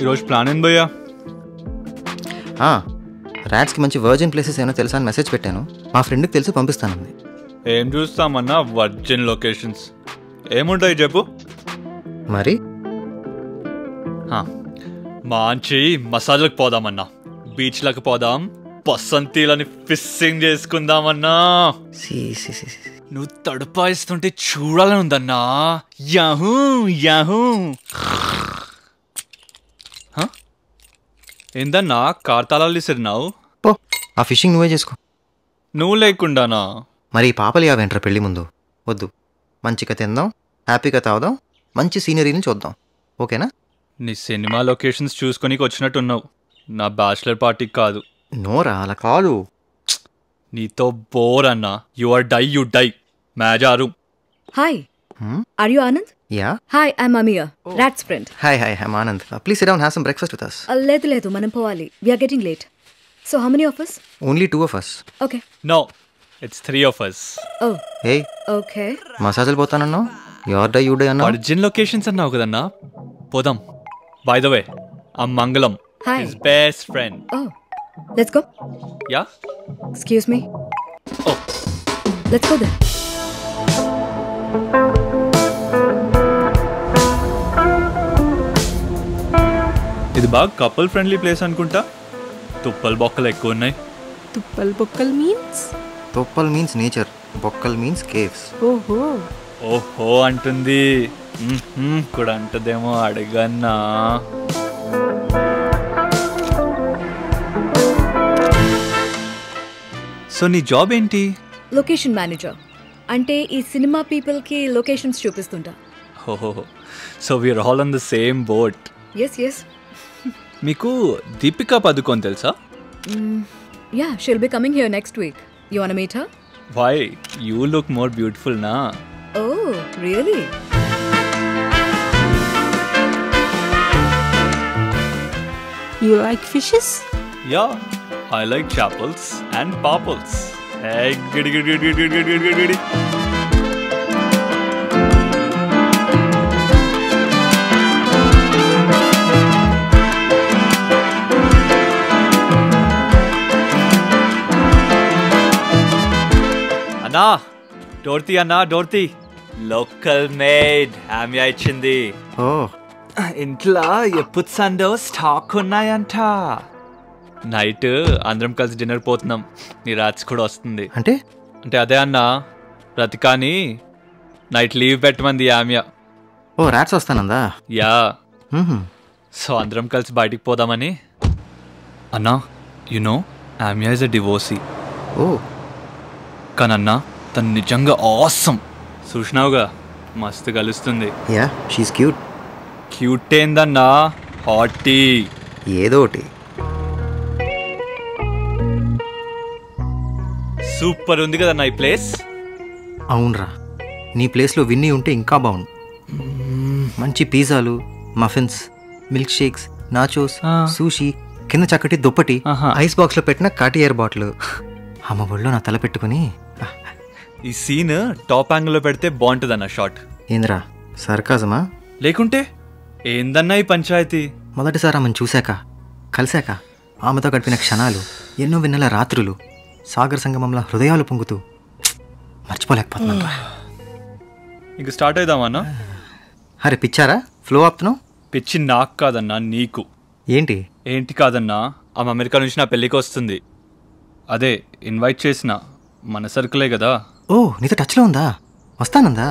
ఈరోజు ప్లాన్ ఏం భయ్యా? ర్యాట్స్కి మంచి వర్జిన్ ప్లేసెస్ ఏమైనా తెలుసా అని మెసేజ్ పెట్టాను. మా ఫ్రెండ్కి తెలిసి పంపిస్తానంది. ఏం చూస్తామన్నా వర్జిన్ లొకేషన్స్ ఏముంటాయి చెప్పు. మరి మంచి మసాజ్లకు పోదామన్నా, బీచ్లకు పోదాం, పసంతీలని ఫిస్సింగ్ చేసుకుందామన్నా. నువ్వు తడుపాయిస్తుంటే చూడాలని ఉందన్నా. Yahoo Yahoo. ఏందన్నా కార్తాళాలు ఇసిరినావు? పో, ఆ ఫిషింగ్ నువ్వే చేసుకో. నువ్వు లేకుండానా? మరి పాపలు యావేంట్రా పెళ్లి ముందు? వద్దు, మంచిగా తిందాం, హ్యాపీగా తాగుదాం, మంచి సీనరీని చూద్దాం, ఓకేనా? నీ సినిమా లొకేషన్స్ చూసుకొని వచ్చినట్టున్నావు, నా బ్యాచిలర్ పార్టీకి కాదు. నోరా అలా కాదు. నీతో బోర్ అన్నా. You are die, you die. మేజారు. Hi, are you Anand? Yeah. Hi, I'm Amiya, rats friend. Hi hi, I'm Anand. Please sit down, have some breakfast with us. లేదు మనం పోవాలి. We are getting late. So how many of us? Only 2 of us. Okay. No, it's 3 of us. Oh hey, okay. మసాజ్లు పోతానన్నావు, you're die you die అన్నావు. Virgin locations అన్నావు కదన్నా, పోదాం. By the way, ఆ Mangalam Hi. His best friend. Oh let's go. Yeah. Excuse me. Oh let's go then. ఇది బాగా couple friendly place అనుకుంటా. తుప్పలు బొక్కలు ఎక్కువ ఉన్నాయి. తుప్పల్ బొక్కల్ మీన్స్? తొప్పల్ మీన్స్ నేచర్, బొక్కల్ మీన్స్ కేవ్స్. ఓహో ఓహో అంటుంది. కూడా అంటదేమో, అడగన్నా. సో నీ జాబ్ ఏంటి? Location manager. అంటే ఈ సినిమా పీపుల్ కి లొకేషన్స్ చూపిస్తుంటా. ఓహో, so we're all on the same boat. Yes yes. మీకు దీపికా పదుకోన్ తెలుసా? Yeah, she'll be coming here next week. You want to meet her? Why, you look more beautiful నా. Oh really? You like fishes? Yeah, I like చాపల్స్ and పాపల్స్. Hey, giddy, giddy, giddy, giddy, giddy, giddy, giddy. అన్నా, డోర్తి అన్నా, డోర్తి. Local made ఆమె ఇచ్చింది. ఓ, ఇంట్లో ఎప్పుడు సండో స్టాక్ ఉన్నాయంట. నైట్ అందరం కలిసి డిన్నర్ పోతున్నాం. నీ రాత్రి కూడా వస్తుంది. అంటే అదే అన్న, రతికాని నైట్ లీవ్ పెట్టమంది ఆమె. ఓ, రాట్స్ వస్తానందా? యా. సో అందరం కలిసి బయటికి పోదామని. అన్నా, యు నో ఆమె ఇస్ ఎ డివోర్సీ. ఓ, కానీ అన్నా తను నిజంగా ఆసమ్. చూసినావుగా, మస్తు కలుస్తుంది. Yeah, she's cute. క్యూట్ ఏందన్నా, హాటీ. ఏదో ఒకటి. సూపర్ ఉంది కదన్నా ఈ ప్లేస్. అవునరా, నీ ప్లేస్లో విన్నీ ఉంటే ఇంకా బాగుండు. మంచి పిజ్జాలు, muffins, milk shakes, nachos, sushi, కింద చక్కటి దుప్పటి, ఐస్ బాక్స్లో పెట్టిన కాటియర్ బాటిల్. అమ్మ ఒళ్ళో నా తల పెట్టుకుని. ఈ సీన్ టాప్ యాంగిల్లో పెడితే బాగుంటుందన్న షాట్. ఏంద్రా సర్కాజమా? లేకుంటే ఏందన్నా ఈ పంచాయతీ? మొదటిసారి ఆమెను చూశాక, కలిశాక, ఆమెతో గడిపిన క్షణాలు, ఎన్నో వెన్నెల రాత్రులు, సాగర్ సంగమంలో హృదయాలు పొంగుతూ మర్చిపోలేకపోతున్నా. ఇంక స్టార్ట్ అయిదామన్నా? అరే పిచ్చారా, ఫ్లో ఆపుతున్నావు? పిచ్చి నాకు కాదన్నా, నీకు. ఏంటి ఏంటి కాదన్నా, ఆమె అమెరికా నుంచి నా పెళ్ళికి వస్తుంది. అదే ఇన్వైట్ చేసిన, మన సర్కిలే కదా. ఓ, నీతో టచ్లో ఉందా? వస్తానందా?